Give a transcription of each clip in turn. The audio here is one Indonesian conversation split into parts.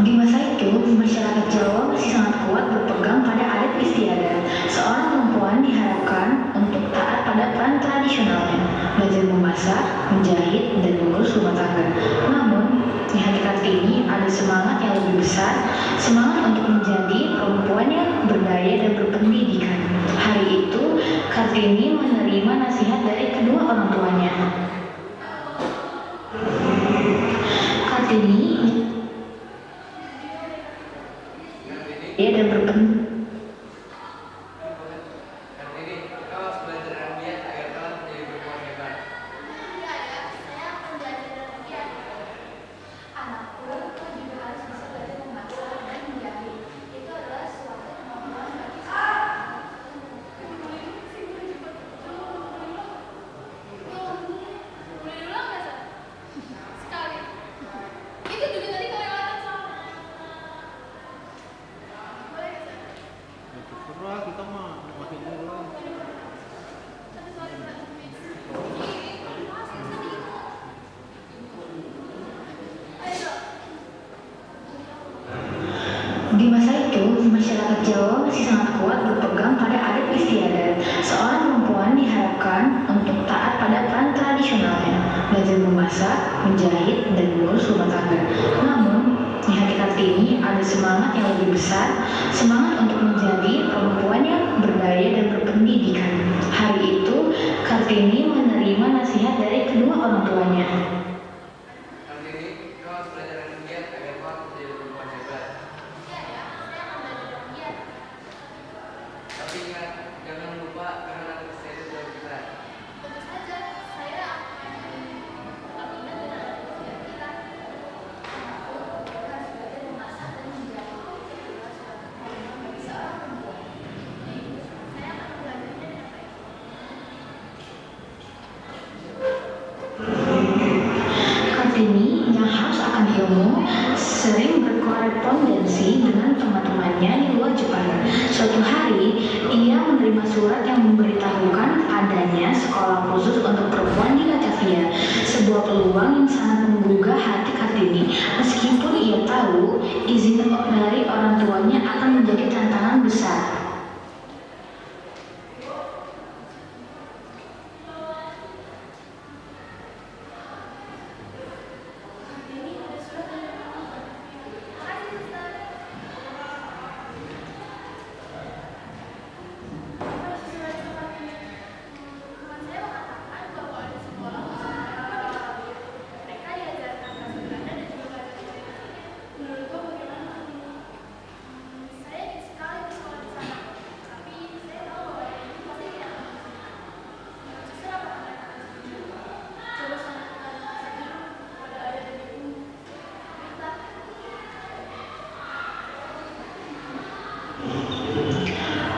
Di masa itu, masyarakat Jawa masih sangat kuat berpegang pada adat istiadat. Seorang perempuan diharapkan untuk taat pada peran tradisionalnya, belajar memasak, menjahit, dan mengurus rumah tangga. Namun, di hati Kartini ada semangat yang lebih besar, semangat untuk menjadi perempuan yang berdaya dan berpendidikan. Hari itu, Kartini menerima nasihat dari kedua orang tuanya. Kartini dan berpendidikan. Di masa itu, masyarakat Jawa masih sangat kuat berpegang pada adat istiadat. Seorang perempuan diharapkan untuk taat pada peran tradisionalnya, belajar memasak, menjahit, dan mengurus rumah tangga. Namun, di hati Kartini ada semangat yang lebih besar, semangat untuk menjadi perempuan yang berdaya dan berpendidikan. Hari itu, Kartini menerima nasihat dari kedua orang tuanya. Kartini yang haus akan ilmu sering berkorespondensi dengan teman-temannya di luar Jepang. Suatu hari, ia menerima surat yang memberitahukan adanya sekolah khusus untuk perempuan di Batavia. Sebuah peluang yang sangat menggugah hati Kartini, meskipun ia tahu izin dari orang tuanya akan menjadi tantangan besar.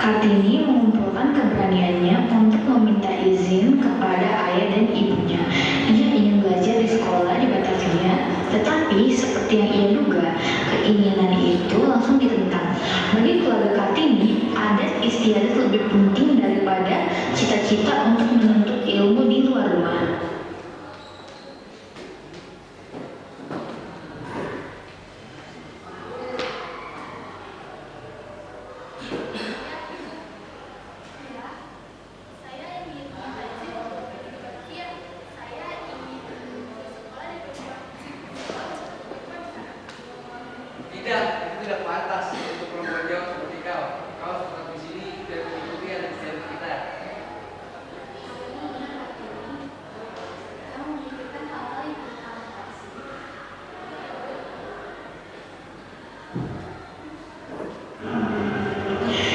Kartini mengumpulkan keberaniannya untuk meminta izin kepada ayah dan ibunya. Ia ingin belajar di sekolah di Batavia, tetapi seperti yang ia duga, keinginan itu langsung ditentang. Bagi keluarga Kartini, adat istiadat lebih penting daripada cita-cita untuk menuntut ilmu di luar rumah. Tidak pantas untuk perempuan Jawa seperti kau. Kau tetap di sini dan mengikuti adat istiadat kita.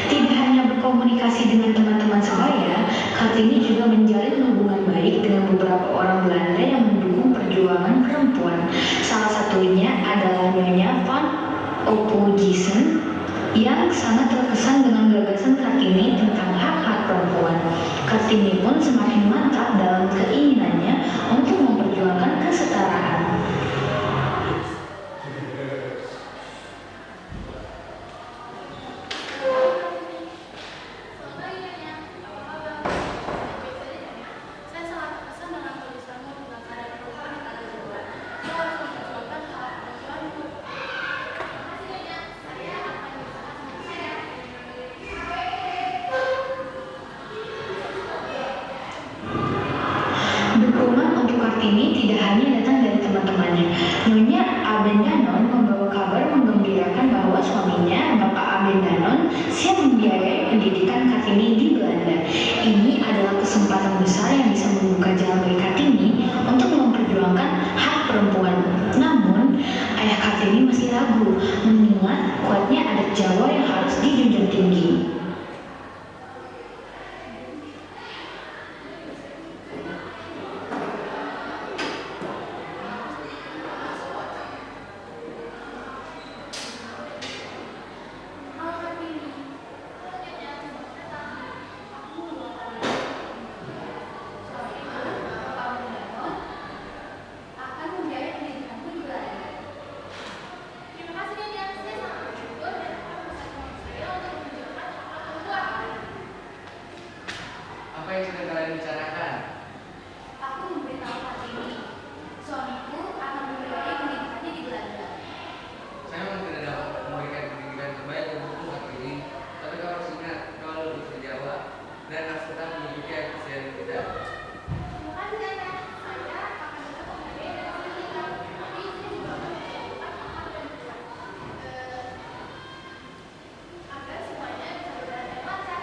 Tidak hanya berkomunikasi dengan teman-teman sebaya, Kartini juga menjalin hubungan baik dengan beberapa orang Belanda yang mendukung perjuangan perempuan. Salah satunya adalah Nyonya van Oppogissen yang sangat terkesan dengan gagasan Kartini tentang hak-hak perempuan. Kartini pun semakin mantap dalam keinginannya untuk memperjuangkan kesetaraan. Kartini tidak hanya datang dari teman-temannya. Nyonya Abendanon membawa kabar menggembirakan bahwa suaminya, Bapak Abendanon, siap membiayai pendidikan Kartini di Belanda. Ini adalah kesempatan besar yang bisa membuka jalan bagi Kartini untuk memperjuangkan hak perempuan. Namun, ayah Kartini masih ragu, mengingat kuatnya adat Jawa yang harus dijunjung tinggi. Apa yang sedang kalian bicarakan? Aku memberitahu Kartini, suamiku akan membiayai pendidikannya di Belanda. Saya memang tidak dapat memberikan pendidikan terbaik untukmu saat ini, tapi kau harus ingat, kau harus berjawa dan harus tetap mengikuti ajaran kita. Terima kasih ayah, saya akan tetap membiayai dan pendidikan. Tapi saya juga melakukan hal yang besar. Agar semuanya bisa berjalan dengan lancar.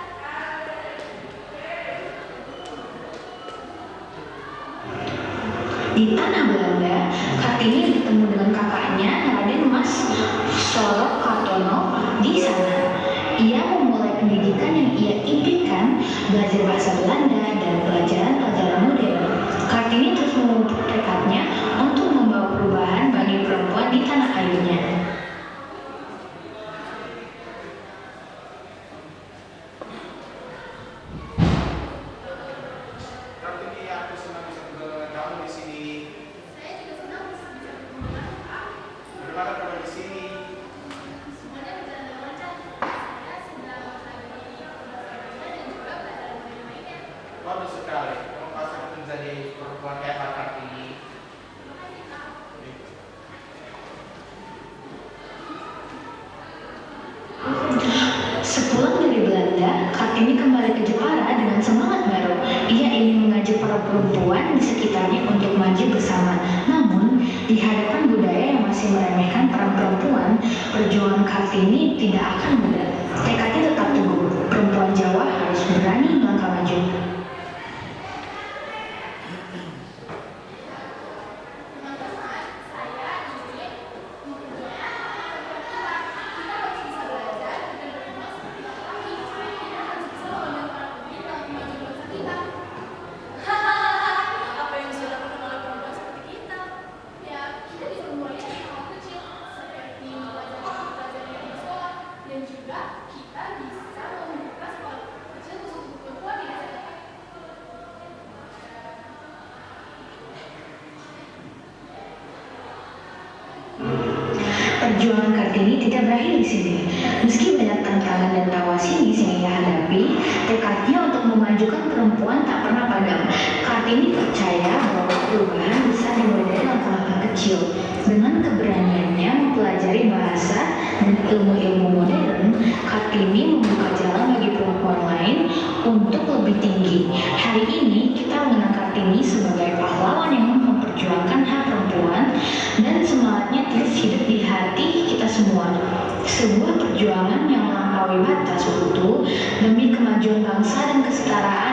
Di tanah Belanda, Kartini bertemu dengan kakaknya Raden Mas Sorok Kartono di sana. Ia memulai pendidikan yang ia impikan, belajar bahasa Belanda dan pelajaran-pelajaran modern. Kartini terus memupuk tekadnya untuk membawa perubahan bagi perempuan di tanah airnya. Kartini, aku senang bisa ketemu dengan kamu di sini. Saya juga senang bisa bertemu dengan Pak. Bagaimana kabar di sini? Semuanya berjalan dengan lancar. Saya sedang mempelajari bahasa Belanda dan juga pelajaran modern lainnya. Bagus sekali. Kamu pasti akan menjadi perempuan hebat, Kartini. Terima kasih, Pak. Sepulang dari Belanda, Kartini kembali ke Jepara dengan semangat baru. Ia ingin mengajak para perempuan di sekitarnya untuk maju bersama. Namun, di hadapan budaya yang masih meremehkan peran perempuan, perjuangan Kartini tidak akan mudah. Tekadnya tetap teguh. Perempuan Jawa harus berani melangkah maju. Teman-teman, saya ingin mempunyai perempuan. Kita harus bisa belajar dan berkembang seperti laki-laki. Kita harus bisa membantu para pemimpin dalam kemajuan bangsa kita. Apa yang bisa dilakukan oleh perempuan seperti kita? Ya, kita bisa memulainya dari hal kecil, seperti pelajaran yang di sekolah, dan juga kita bisa membuka sekolah kecil khusus untuk perempuan di desa kita. Perjuangan Kartini tidak berakhir di sini. Meski banyak tantangan dan tawa sinis yang ia hadapi, tekadnya untuk memajukan perempuan tak pernah padam. Kartini percaya bahwa perubahan bisa dimulai dari langkah-langkah kecil. Dengan keberaniannya mempelajari bahasa dan ilmu-ilmu modern, Kartini membuka jalan bagi perempuan lain untuk lebih tinggi. Hari ini kita mengenang Kartini sebagai pahlawan yang memperjuangkan hak perempuan dan semangatnya terus hidup di hati kita semua. Sebuah perjuangan yang melampaui batas waktu demi kemajuan bangsa dan kesetaraan